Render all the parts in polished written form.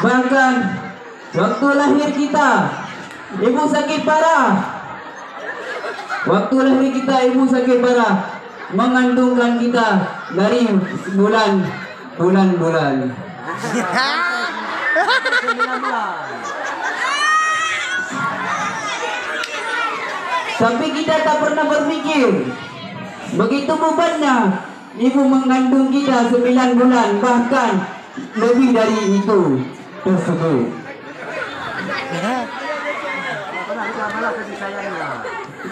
Bahkan waktu lahir kita, ibu sakit parah. Waktu lahir kita, ibu sakit parah, mengandungkan kita dari bulan. Tapi kita tak pernah berpikir begitu bebannya ibu mengandung kita 9 bulan, bahkan lebih dari itu tersebut.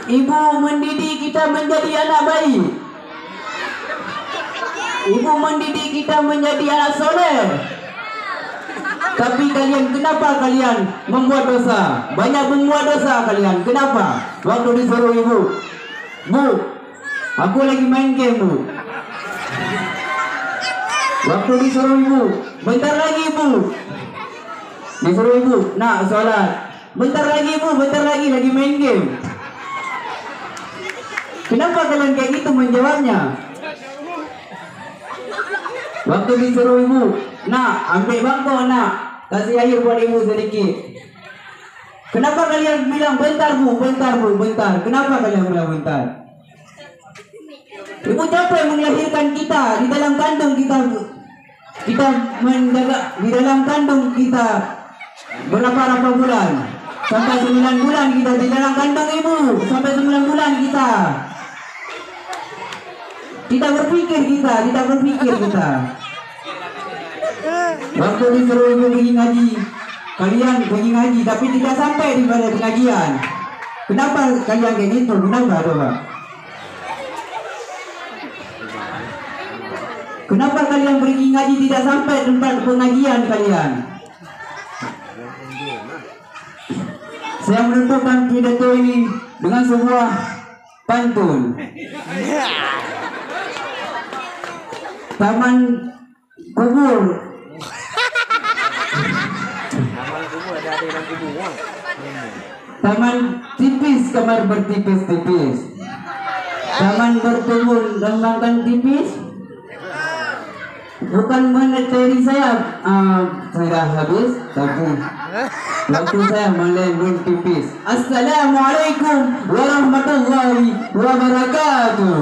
Ibu mendidik kita menjadi anak baik. Ibu mendidik kita menjadi anak soleh. Tapi kenapa kalian membuat dosa? Banyak membuat dosa kalian. Kenapa? Waktu disuruh ibu, Bu, aku lagi main game, Bu. Waktu disuruh ibu, bentar lagi, Bu. Disuruh ibu, nak sholat. Bentar lagi, Bu, bentar lagi main game. Kenapa kalian kayak gitu menjawabnya? Waktu disuruh ibu, nak ambil bangko, nak kasih air buat ibu sedikit. Kenapa kalian bilang bentar, Bu, bentar. Kenapa kalian bilang bentar? Ibu capek melahirkan kita di dalam kandung kita. Kita menjaga di dalam kandung kita berapa bulan? Sampai 9 bulan kita di dalam kandung ibu. Sampai 9 bulan kita. Tidak berpikir kita. Waktu disuruh ibu pergi ngaji, kalian pergi ngaji tapi tidak sampai di pada pengajian. Kenapa kalian kayak gitu? Kenapa, coba? Kenapa kalian pergi ngaji tidak sampai tempat pengajian kalian? Saya menentukan pidato ini dengan sebuah pantun. Taman kubur. Taman tipis, kamar bertipis-tipis. Taman bertumbuh dan makan tipis. Bukan monetary saya sudah habis, tapi waktu saya melembut tipis. Assalamualaikum warahmatullahi wabarakatuh.